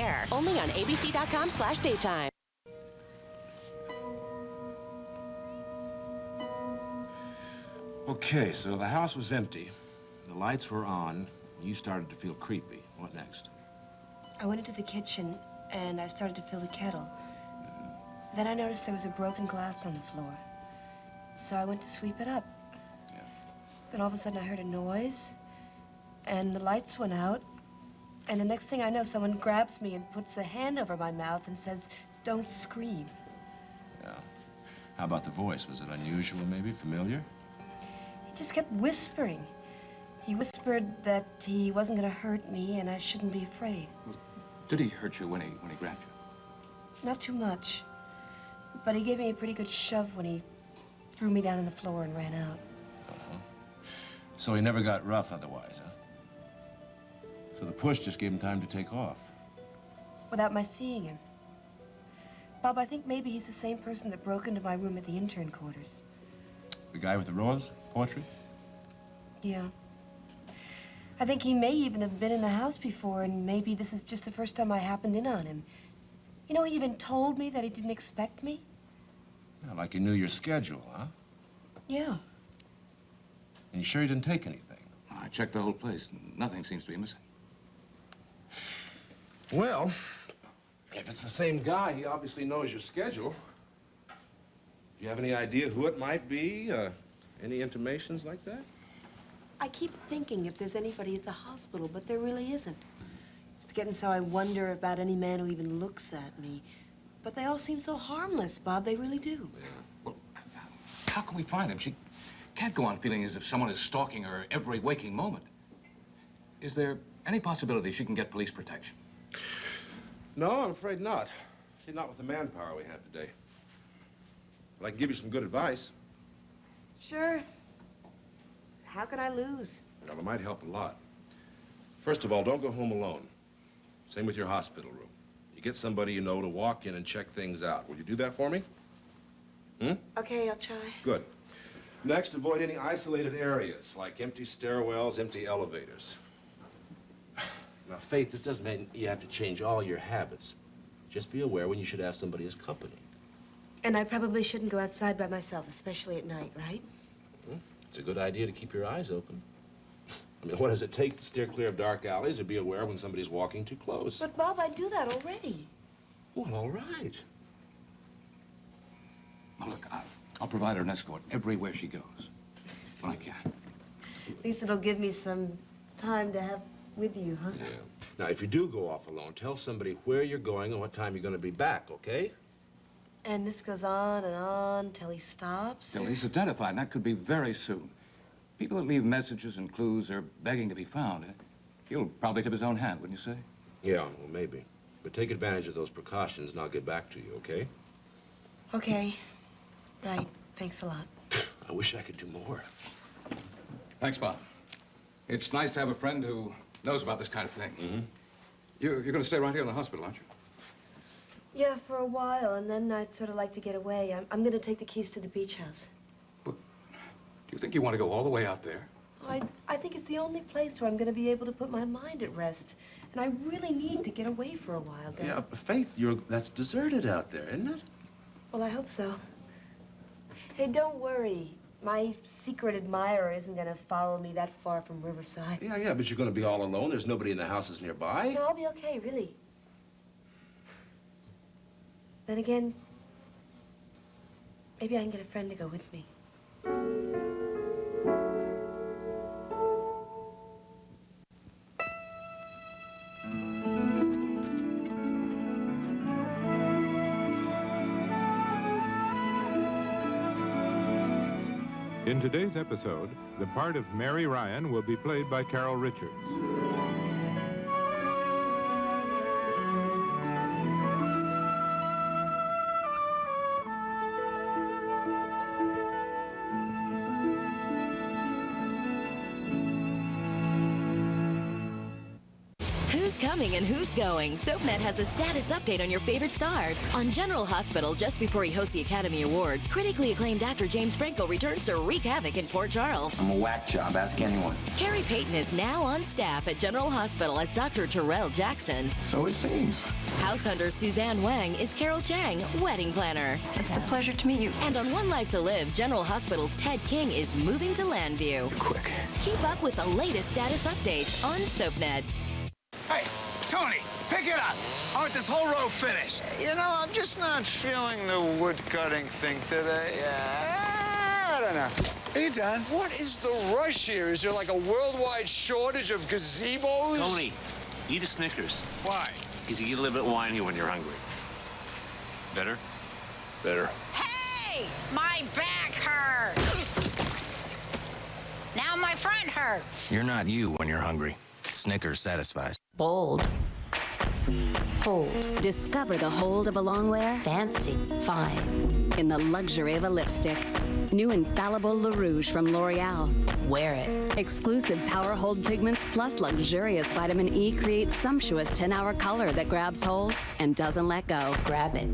air. Only on abc.com/daytime. Okay, so the house was empty. The lights were on. You started to feel creepy. What next? I went into the kitchen, and I started to fill the kettle. Then I noticed there was a broken glass on the floor. So I went to sweep it up. Yeah. Then all of a sudden I heard a noise, and the lights went out. And the next thing I know, someone grabs me and puts a hand over my mouth and says, "Don't scream." Yeah. How about the voice? Was it unusual, maybe? Familiar? He just kept whispering. He whispered that he wasn't going to hurt me and I shouldn't be afraid. Well, did he hurt you when he grabbed you? Not too much. But he gave me a pretty good shove when he threw me down on the floor and ran out. Uh-huh. So he never got rough otherwise, huh? So the push just gave him time to take off. Without my seeing him. Bob, I think maybe he's the same person that broke into my room at the intern quarters. The guy with the rose poetry? Yeah. I think he may even have been in the house before, and maybe this is just the first time I happened in on him. You know, he even told me that he didn't expect me. Yeah, like he knew your schedule, huh? Yeah. And you sure he didn't take anything? I checked the whole place. Nothing seems to be missing. Well, if it's the same guy, he obviously knows your schedule. Do you have any idea who it might be? Any intimations like that? I keep thinking if there's anybody at the hospital, but there really isn't. It's getting so I wonder about any man who even looks at me. But they all seem so harmless, Bob. They really do. Yeah. Well, how can we find him? She can't go on feeling as if someone is stalking her every waking moment. Is there any possibility she can get police protection? No, I'm afraid not. See, not with the manpower we have today. But I can give you some good advice. Sure. How can I lose? Well, it might help a lot. First of all, don't go home alone. Same with your hospital room. You get somebody you know to walk in and check things out. Will you do that for me? Okay, I'll try. Good. Next, avoid any isolated areas, like empty stairwells, empty elevators. Now, Faith, this doesn't mean you have to change all your habits. Just be aware when you should ask somebody as company. And I probably shouldn't go outside by myself, especially at night, right? It's a good idea to keep your eyes open. I mean, what does it take to steer clear of dark alleys or be aware when somebody's walking too close? But, Bob, I do that already. Well, all right. Well, look, I'll provide her an escort everywhere she goes, when I can. At least it'll give me some time to have with you, huh? Yeah. Now, if you do go off alone, tell somebody where you're going and what time you're going to be back, okay? And this goes on and on till he stops? Till he's identified, and that could be very soon. People that leave messages and clues are begging to be found. He'll probably tip his own hand, wouldn't you say? Yeah, well, maybe. But take advantage of those precautions, and I'll get back to you, okay? Okay. Right. Thanks a lot. I wish I could do more. Thanks, Bob. It's nice to have a friend who knows about this kind of thing. Mm-hmm. You're going to stay right here in the hospital, aren't you? Yeah, for a while, and then I'd sort of like to get away. I'm going to take the keys to the beach house. But do you think you want to go all the way out there? I think it's the only place where I'm going to be able to put my mind at rest. And I really need to get away for a while, Dad. Yeah, Faith, that's deserted out there, isn't it? Well, I hope so. Hey, don't worry. My secret admirer isn't going to follow me that far from Riverside. Yeah, but you're going to be all alone. There's nobody in the houses nearby. No, I'll be okay, really. Then again, maybe I can get a friend to go with me. In today's episode, the part of Mary Ryan will be played by Carol Richards. Who's coming and who's going? SoapNet has a status update on your favorite stars. On General Hospital, just before he hosts the Academy Awards, critically acclaimed actor James Franco returns to wreak havoc in Port Charles. I'm a whack job, ask anyone. Carrie Payton is now on staff at General Hospital as Dr. Terrell Jackson. So it seems. House hunter Suzanne Wang is Carol Chang, wedding planner. It's a pleasure to meet you. And on One Life to Live, General Hospital's Ted King is moving to Landview. Quick. Keep up with the latest status updates on SoapNet. Hey, Tony, pick it up. I want this whole row finished. You know, I'm just not feeling the wood cutting thing today. I don't know. Hey, John. What is the rush here? Is there like a worldwide shortage of gazebos? Tony, eat a Snickers. Why? Because you get a little bit whiny when you're hungry. Better? Better. Hey! My back hurts! Now my front hurts. You're not you when you're hungry. Snickers satisfies. Bold. Hold. Discover the hold of a longwear. Fancy. Fine. In the luxury of a lipstick. New Infallible Le Rouge from L'Oreal. Wear it. Exclusive Power Hold pigments plus luxurious vitamin E create sumptuous 10-hour color that grabs hold and doesn't let go. Grab it.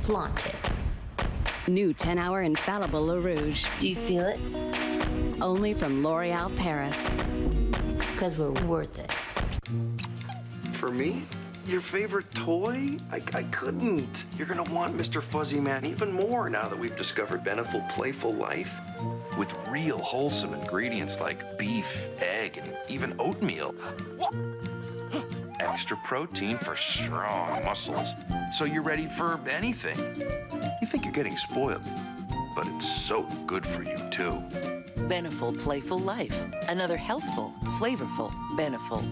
Flaunt it. New 10-hour Infallible Le Rouge. Do you feel it? Only from L'Oreal Paris. Because we're worth it. For me? Your favorite toy? I couldn't. You're gonna want Mr. Fuzzy Man even more now that we've discovered Beneful Playful Life. With real wholesome ingredients like beef, egg, and even oatmeal. Extra protein for strong muscles. So you're ready for anything. You think you're getting spoiled, but it's so good for you, too. Beneful Playful Life. Another healthful, flavorful Beneful.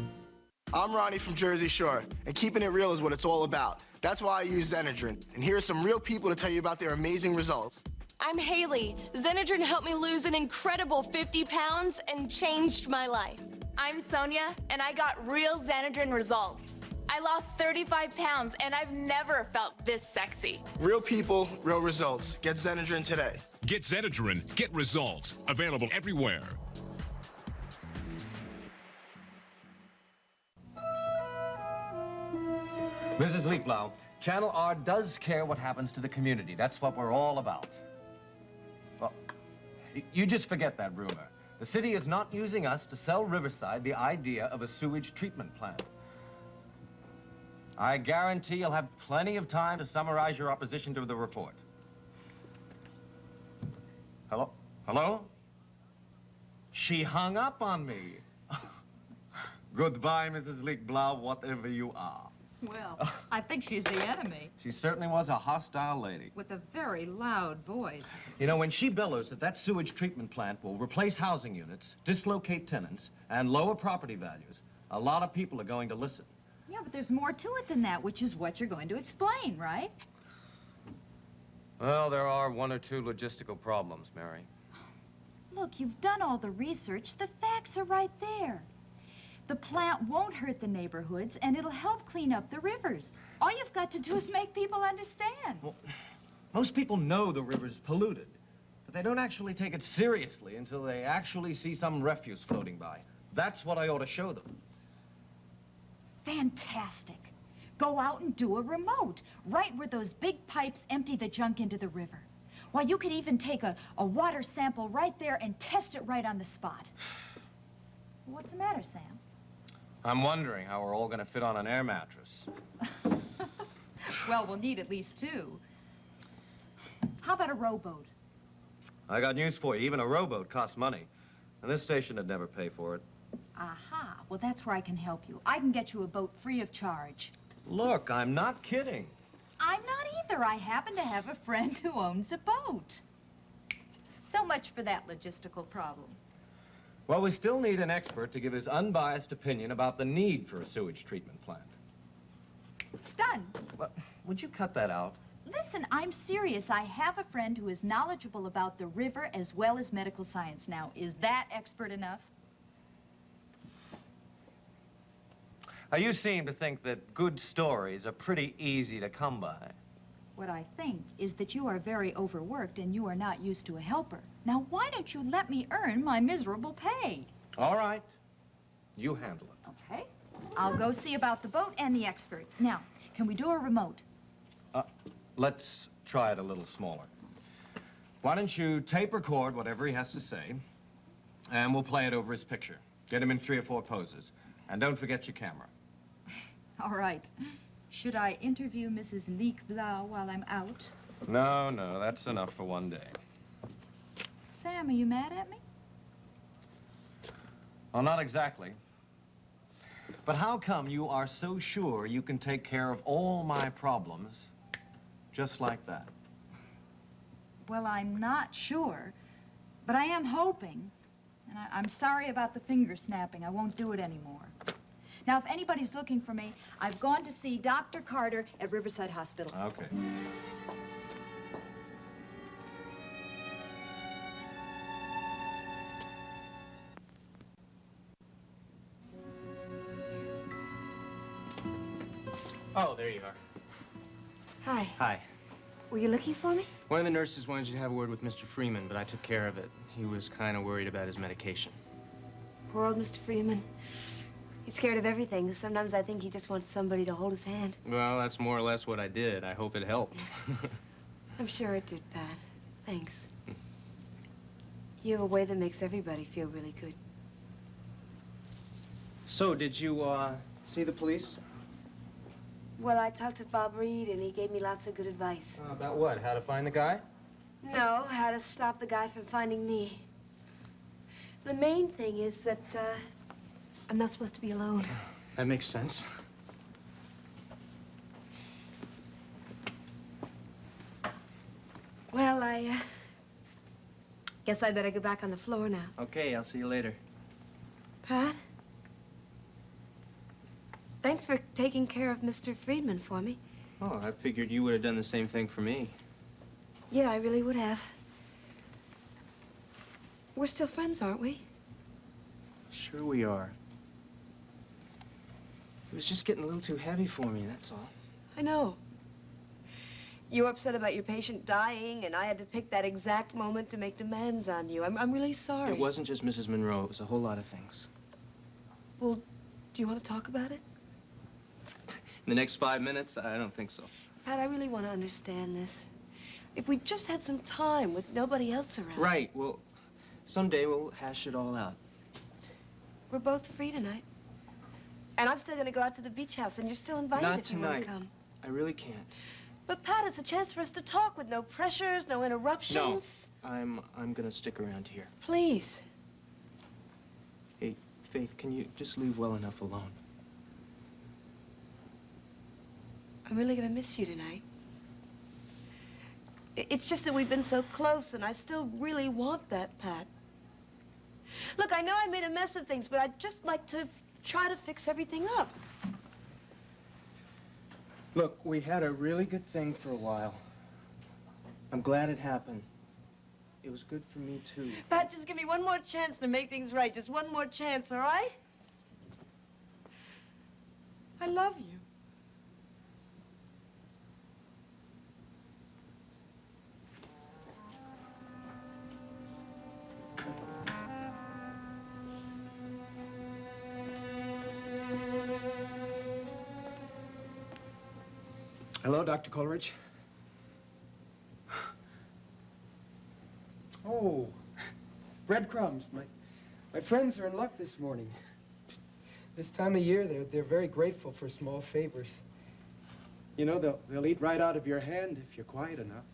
I'm Ronnie from Jersey Shore, and keeping it real is what it's all about. That's why I use Zenadrin. And here are some real people to tell you about their amazing results. I'm Haley. Zenadrin helped me lose an incredible 50 pounds and changed my life. I'm Sonia, and I got real Zenadrin results. I lost 35 pounds, and I've never felt this sexy. Real people, real results. Get Zenadrin today. Get Zenadrin, get results. Available everywhere. Mrs. Leaflow, Channel R does care what happens to the community. That's what we're all about. Well, you just forget that rumor. The city is not using us to sell Riverside the idea of a sewage treatment plant. I guarantee you'll have plenty of time to summarize your opposition to the report. Hello? Hello? She hung up on me. Goodbye, Mrs. Leaflow, whatever you are. Well, I think she's the enemy. She certainly was a hostile lady. With a very loud voice. You know, when she bellows that that sewage treatment plant will replace housing units, dislocate tenants, and lower property values, a lot of people are going to listen. Yeah, but there's more to it than that, which is what you're going to explain, right? Well, there are one or two logistical problems, Mary. Look, you've done all the research. The facts are right there. The plant won't hurt the neighborhoods, and it'll help clean up the rivers. All you've got to do is make people understand. Well, most people know the river's polluted, but they don't actually take it seriously until they actually see some refuse floating by. That's what I ought to show them. Fantastic. Go out and do a remote, right where those big pipes empty the junk into the river. Why, you could even take a water sample right there and test it right on the spot. What's the matter, Sam? I'm wondering how we're all going to fit on an air mattress. Well, we'll need at least two. How about a rowboat? I got news for you. Even a rowboat costs money, and this station would never pay for it. Aha. Well, that's where I can help you. I can get you a boat free of charge. Look, I'm not kidding. I'm not either. I happen to have a friend who owns a boat. So much for that logistical problem. Well, we still need an expert to give his unbiased opinion about the need for a sewage treatment plant. Done. Well, would you cut that out? Listen, I'm serious. I have a friend who is knowledgeable about the river as well as medical science. Now, is that expert enough? Now, you seem to think that good stories are pretty easy to come by. What I think is that you are very overworked and you are not used to a helper. Now, why don't you let me earn my miserable pay? All right. You handle it. Okay. I'll go see about the boat and the expert. Now, can we do a remote? Let's try it a little smaller. Why don't you tape record whatever he has to say, and we'll play it over his picture. Get him in 3 or 4 poses. And don't forget your camera. All right. Should I interview Mrs. Leekblau while I'm out? No, no, that's enough for one day. Sam, are you mad at me? Well, not exactly. But how come you are so sure you can take care of all my problems just like that? Well, I'm not sure, but I am hoping. And I'm sorry about the finger snapping. I won't do it anymore. Now, if anybody's looking for me, I've gone to see Dr. Carter at Riverside Hospital. Okay. Oh, there you are. Hi. Hi. Were you looking for me? One of the nurses wanted you to have a word with Mr. Freeman, but I took care of it. He was kind of worried about his medication. Poor old Mr. Freeman. He's scared of everything. Sometimes I think he just wants somebody to hold his hand. Well, that's more or less what I did. I hope it helped. I'm sure it did, Pat. Thanks. You have a way that makes everybody feel really good. So, did you, see the police? Well, I talked to Bob Reed, and he gave me lots of good advice. About what? How to find the guy? No, how to stop the guy from finding me. The main thing is that, I'm not supposed to be alone. That makes sense. Well, I, guess I better go back on the floor now. Okay, I'll see you later. Pat? Thanks for taking care of Mr. Friedman for me. Oh, I figured you would have done the same thing for me. Yeah, I really would have. We're still friends, aren't we? Sure we are. It was just getting a little too heavy for me, that's all. I know. You were upset about your patient dying, and I had to pick that exact moment to make demands on you. I'm really sorry. It wasn't just Mrs. Monroe. It was a whole lot of things. Well, do you want to talk about it? In the next 5 minutes? I don't think so. Pat, I really want to understand this. If we just had some time with nobody else around. Right. Well, someday we'll hash it all out. We're both free tonight. And I'm still going to go out to the beach house, and you're still invited Not if you want to tonight. come. I really can't. But, Pat, it's a chance for us to talk with no pressures, no interruptions. No, I'm gonna stick around here. Please. Hey, Faith, can you just leave well enough alone? I'm really going to miss you tonight. It's just that we've been so close, and I still really want that, Pat. Look, I know I made a mess of things, but I'd just like to try to fix everything up. Look, we had a really good thing for a while. I'm glad it happened. It was good for me, too. Pat, just give me one more chance to make things right. Just one more chance, all right? I love you. Hello, Dr. Coleridge. Oh, breadcrumbs. My friends are in luck this morning. This time of year, they're very grateful for small favors. You know, they'll eat right out of your hand if you're quiet enough.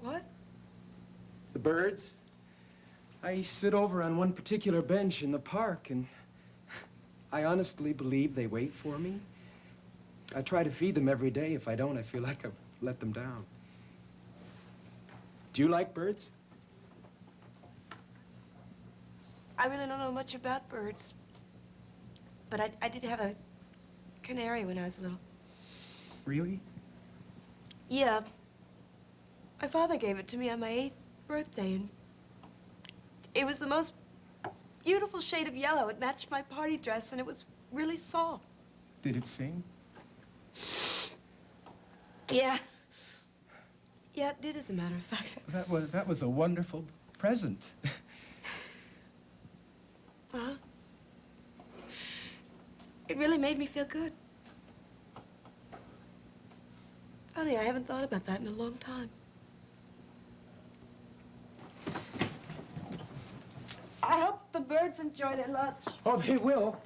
What? The birds. I sit over on one particular bench in the park, and I honestly believe they wait for me. I try to feed them every day. If I don't, I feel like I've let them down. Do you like birds? I really don't know much about birds. But I did have a canary when I was little. Really? Yeah. My father gave it to me on my 8th birthday, and it was the most beautiful shade of yellow. It matched my party dress, and it was really soft. Did it sing? Yeah. Yeah, it did, as a matter of fact. That was a wonderful present. Huh? It really made me feel good. Funny, I haven't thought about that in a long time. I hope the birds enjoy their lunch. Oh, they will.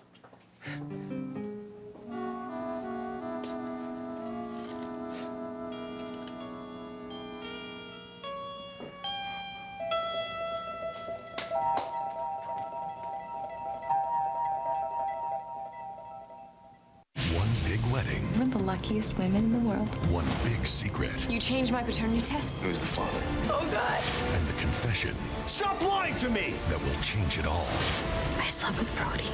One big wedding. We're the luckiest women in the world. One big secret. You changed my paternity test? Who's the father? Oh, God. And the confession. Stop lying to me! That will change it all. I slept with Brody.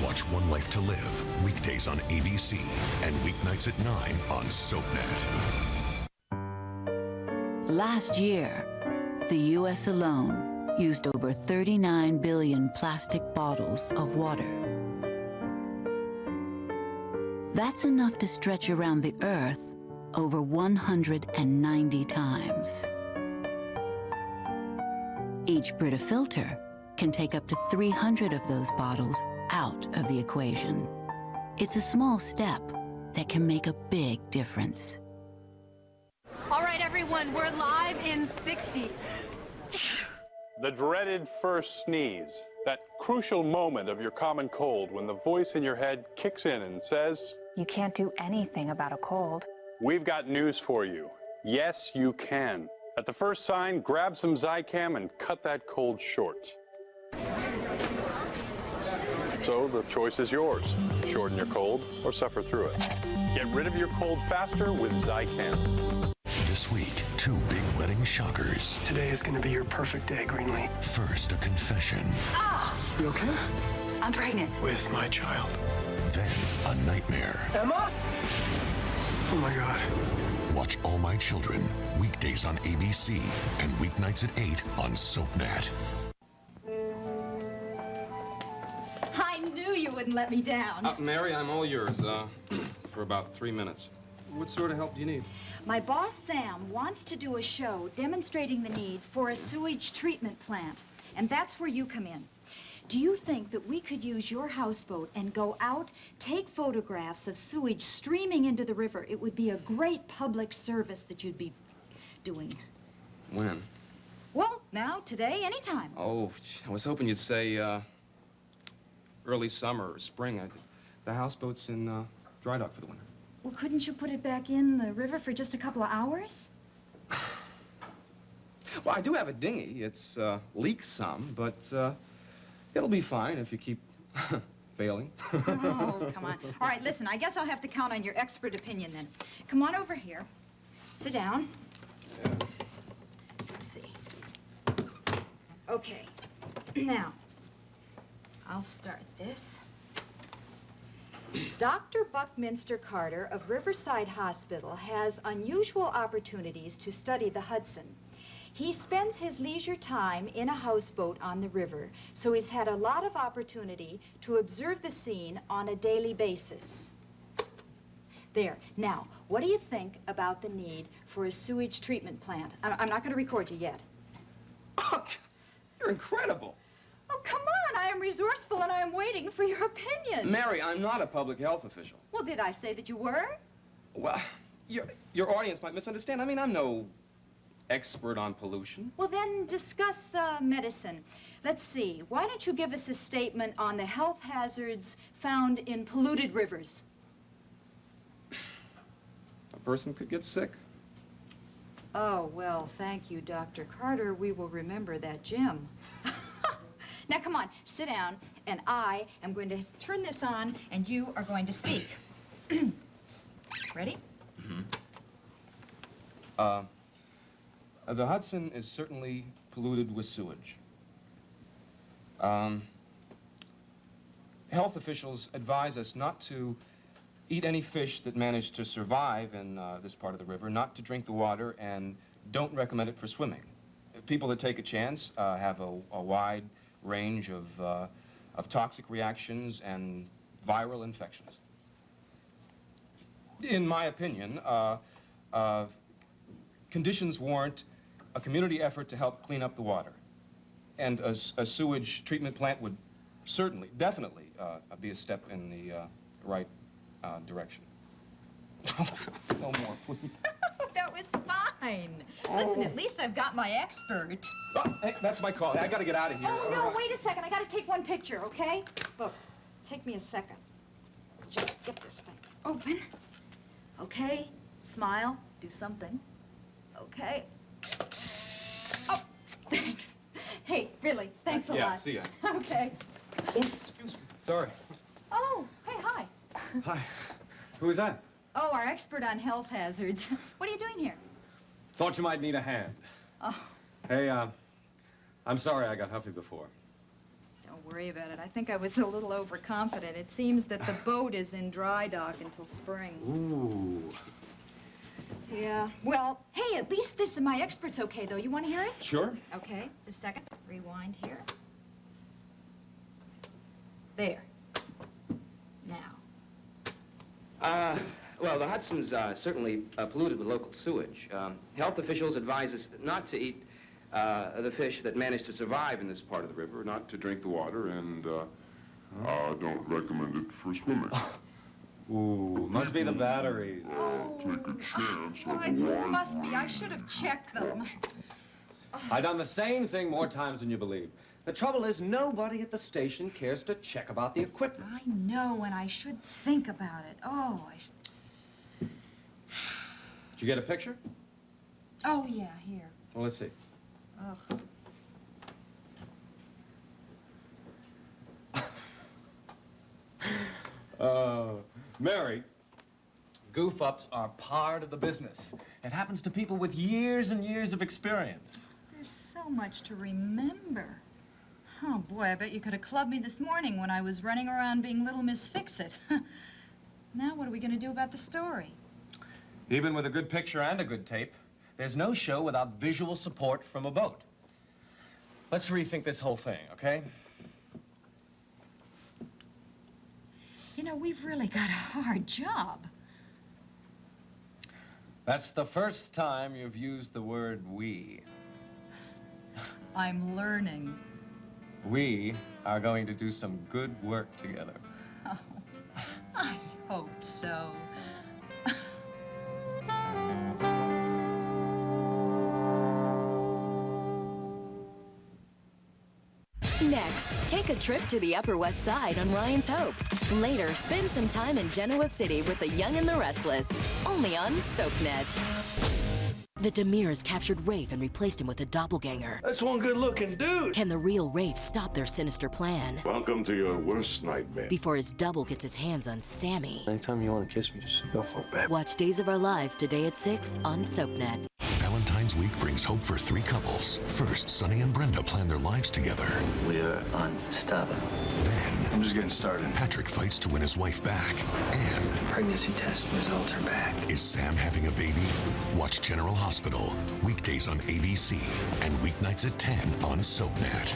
Watch One Life to Live, weekdays on ABC and weeknights at 9 on SoapNet. Last year, the U.S. alone used over 39 billion plastic bottles of water. That's enough to stretch around the Earth over 190 times. Each Brita filter can take up to 300 of those bottles out of the equation. It's a small step that can make a big difference. All right, everyone, we're live in 60. The dreaded first sneeze. That crucial moment of your common cold when the voice in your head kicks in and says, You can't do anything about a cold. we've got news for you. Yes, you can. At the first sign, grab some Zicam and cut that cold short. So the choice is yours. Shorten your cold or suffer through it. Get rid of your cold faster with Zicam. This week, two big wedding shockers. Today is going to be your perfect day, Greenlee. First, a confession. Ah! You okay? I'm pregnant. With my child. Then, a nightmare. Emma? Oh, my God. Watch All My Children, weekdays on ABC and weeknights at 8 on SoapNet. I knew you wouldn't let me down. Mary, I'm all yours, for about 3 minutes. What sort of help do you need? My boss, Sam, wants to do a show demonstrating the need for a sewage treatment plant, and that's where you come in. Do you think that we could use your houseboat and go out, take photographs of sewage streaming into the river? It would be a great public service that you'd be doing. When? Well, now, today, anytime. Oh, I was hoping you'd say, early summer or spring. The houseboat's in, dry dock for the winter. Well, couldn't you put it back in the river for just a couple of hours? Well, I do have a dinghy. It's, leaks some, but, it'll be fine if you keep failing. Oh, come on. All right, listen, I guess I'll have to count on your expert opinion then. Come on over here. Sit down. Let's see. Okay. Now, I'll start this. Dr. Buckminster Carter of Riverside Hospital has unusual opportunities to study the Hudson. He spends his leisure time in a houseboat on the river, so he's had a lot of opportunity to observe the scene on a daily basis. There. Now, what do you think about the need for a sewage treatment plant? I'm not going to record you yet. You're incredible. Oh, come on. I am resourceful, and I am waiting for your opinion. Mary, I'm not a public health official. Well, did I say that you were? Well, your audience might misunderstand. I mean, I'm no expert on pollution. Well, then discuss medicine. Let's see. Why don't you give us a statement on the health hazards found in polluted rivers? A person could get sick. Oh, well, thank you, Dr. Carter. We will remember that gym. Now, come on, sit down, and I am going to turn this on, and you are going to speak. Ready? Mm-hmm. The Hudson is certainly polluted with sewage. Health officials advise us not to eat any fish that manage to survive in this part of the river, not to drink the water, and don't recommend it for swimming. People that take a chance have a wide range of toxic reactions and viral infections. In my opinion, conditions warrant a community effort to help clean up the water. And a sewage treatment plant would Certainly, definitely, be a step in the right direction. No more, please. That was fine. Listen, at least I've got my expert. Oh, hey, that's my call. I gotta get out of here. Oh, no, wait a second. I gotta take one picture, okay? Look, take me a second. Just get this thing open. Okay, smile, do something. Okay. Oh, thanks. Hey, really, thanks a lot. Yeah, see ya. Okay. Oh, excuse me. Sorry. Oh, hey, hi. Hi. Who is that? Oh, our expert on health hazards. What are you doing here? Thought you might need a hand. Oh, Hey, I'm sorry I got huffy before. don't worry about it. I think I was a little overconfident. It seems that the boat is in dry dock until spring. Ooh. Yeah. Well, hey, at least this my expert's okay, though. You want to hear it? Sure. Okay, just a second. Rewind here. There. Now. Well, the Hudson's certainly polluted with local sewage. Health officials advise us not to eat the fish that manage to survive in this part of the river, Not to drink the water, and don't recommend it for swimming. Ooh, must be the batteries. Take a chance Oh, of it wise must be. I should have checked them. I've done the same thing more times than you believe. The trouble is, nobody at the station cares to check about the equipment. I know, and I should think about it. Oh, Did you get a picture? Oh, yeah, here. Well, let's see. Ugh. Mary, goof-ups are part of the business. It happens to people with years and years of experience. There's so much to remember. Oh, boy, I bet you could have clubbed me this morning when I was running around being Little Miss Fix-It. Now what are we going to do about the story? Even with a good picture and a good tape, there's no show without visual support from a boat. Let's rethink this whole thing, okay? You know, we've really got a hard job. That's the first time you've used the word we. I'm learning. We are going to do some good work together. Oh, I hope so. Next, take a trip to the Upper West Side on Ryan's Hope. Later, spend some time in Genoa City with the Young and the Restless. Only on SoapNet. The Demirs captured Rafe and replaced him with a doppelganger. That's one good-looking dude. Can the real Rafe stop their sinister plan? Welcome to your worst nightmare. Before his double gets his hands on Sammy. Anytime you want to kiss me, just go for it, babe. Watch Days of Our Lives today at 6 on SoapNet. Valentine's Week brings hope for 3 couples. First, Sonny and Brenda plan their lives together. We're unstoppable. Then, I'm just getting started. Patrick fights to win his wife back. And Pregnancy test results are back. is Sam having a baby? Watch General Hospital, weekdays on ABC and weeknights at 10 on SoapNet.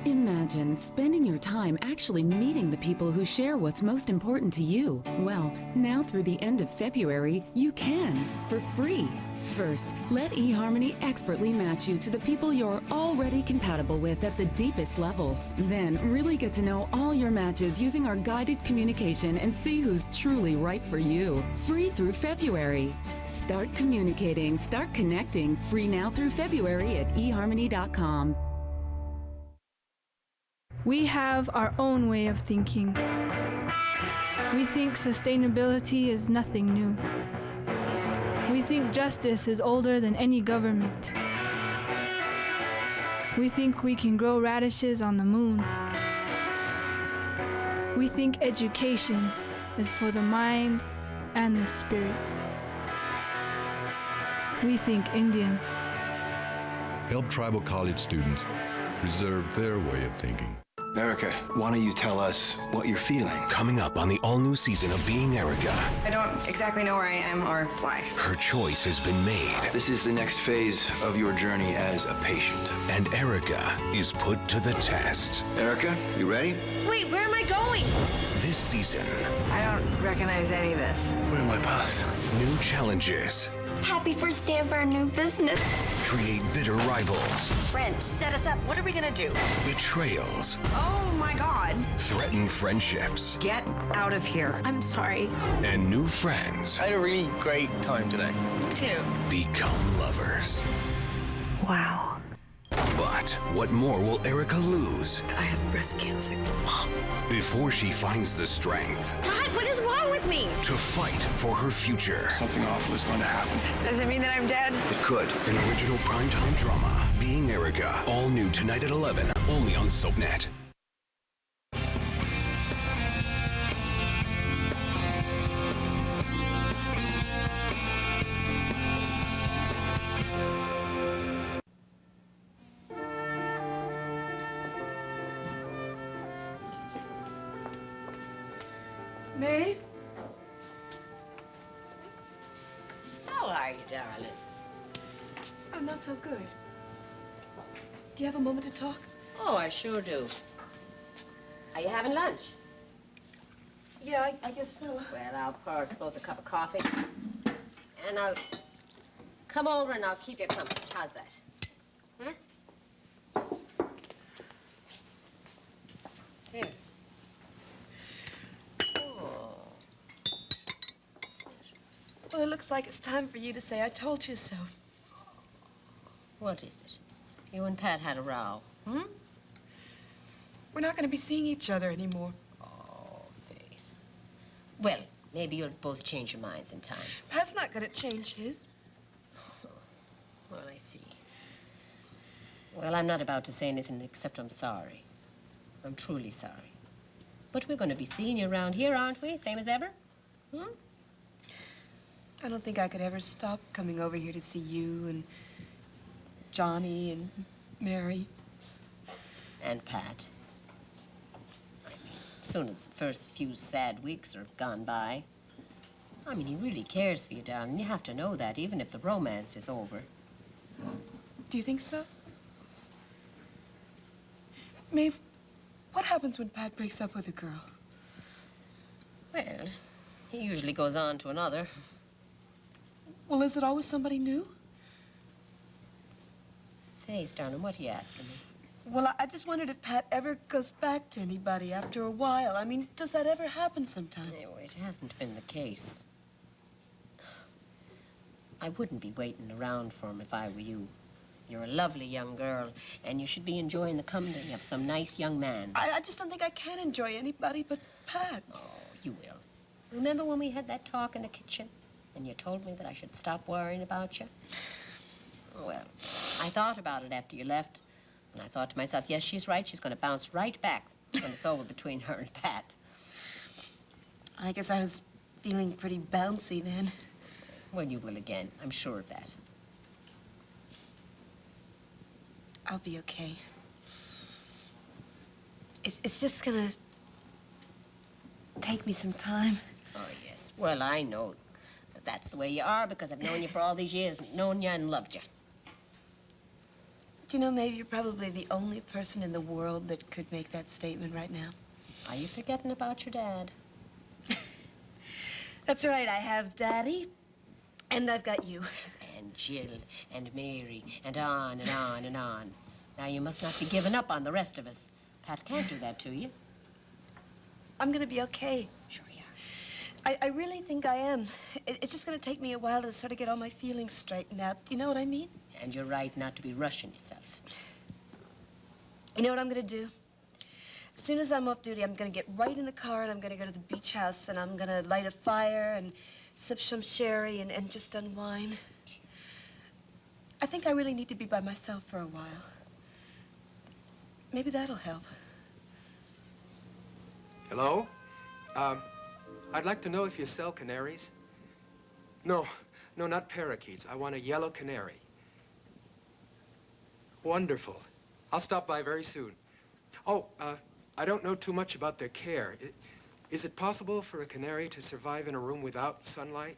Imagine spending your time actually meeting the people who share what's most important to you. Well, now through the end of February, you can, for free. First, let eHarmony expertly match you to the people you're already compatible with at the deepest levels. Then, really get to know all your matches using our guided communication and see who's truly right for you. Free through February. Start communicating, start connecting. Free now through February at eHarmony.com. We have our own way of thinking. We think sustainability is nothing new. We think justice is older than any government. We think we can grow radishes on the moon. We think education is for the mind and the spirit. We think Indian. Help tribal college students preserve their way of thinking. Erica, why don't you tell us what you're feeling? Coming up on the all-new season of Being Erica. I don't exactly know where I am or why. Her choice has been made. This is the next phase of your journey as a patient. And Erica is put to the test. Erica, you ready? Wait, where am I going? This season, I don't recognize any of this. Where am I past? new challenges Happy first day of our new business. create bitter rivals. Brent, set us up. What are we gonna do? Betrayals Oh my God. threaten friendships. Get out of here. I'm sorry. And new friends I had a really great time today. Two. become lovers. Wow. But what more will Erica lose I have breast cancer. before she finds the strength God, what is wrong with me? to fight for her future? Something awful is going to happen. Does it mean that I'm dead? It could. An original primetime drama, Being Erica, all new tonight at 11, only on SoapNet. Maeve? How are you, darling? I'm not so good. Do you have a moment to talk? Oh, I sure do. Are you having lunch? Yeah, I guess so. Well, I'll pour us both a cup of coffee. And I'll come over and I'll keep you company. How's that? Huh? Here. Well, it looks like it's time for you to say I told you so. What is it? You and Pat had a row, hmm? We're not going to be seeing each other anymore. Oh, Faith. Well, maybe you'll both change your minds in time. Pat's not going to change his. Well, I see. Well, I'm not about to say anything except I'm sorry. I'm truly sorry. But we're going to be seeing you around here, aren't we? Same as ever? Hmm? I don't think I could ever stop coming over here to see you and Johnny and Mary. And Pat. I mean, as soon as the first few sad weeks are gone by. I mean, he really cares for you, darling. You have to know that, even if the romance is over. Do you think so? Maeve, what happens when Pat breaks up with a girl? Well, he usually goes on to another. Well, is it always somebody new? Faith, darling, what are you asking me? Well, I just wondered if Pat ever goes back to anybody after a while. I mean, does that ever happen sometimes? No, it hasn't been the case. I wouldn't be waiting around for him if I were you. You're a lovely young girl, and you should be enjoying the company of some nice young man. I just don't think I can enjoy anybody but Pat. Oh, you will. Remember when we had that talk in the kitchen? And you told me that I should stop worrying about you? Well, I thought about it after you left, and I thought to myself, yes, she's right. She's going to bounce right back when it's over between her and Pat. I guess I was feeling pretty bouncy then. Well, you will again. I'm sure of that. I'll be okay. It's just gonna take me some time. Oh, yes. Well, I know that that's the way you are because I've known you for all these years, known you and loved you. Do you know, maybe you're probably the only person in the world that could make that statement right now. Are you forgetting about your dad? That's right, I have Daddy, and I've got you. And Jill, and Mary, and on and on and on. Now, you must not be giving up on the rest of us. Pat can't do that to you. I'm gonna be okay. Sure you are. I really think I am. It's just gonna take me a while to sort of get all my feelings straightened out. You know what I mean? And you're right not to be rushing yourself. You know what I'm gonna do? As soon as I'm off duty, I'm gonna get right in the car and I'm gonna go to the beach house and I'm gonna light a fire and sip some sherry and just unwind. I think I really need to be by myself for a while. Maybe that'll help. Hello? I'd like to know if you sell canaries. No, not parakeets. I want a yellow canary. Wonderful. I'll stop by very soon. Oh, I don't know too much about their care. Is it possible for a canary to survive in a room without sunlight?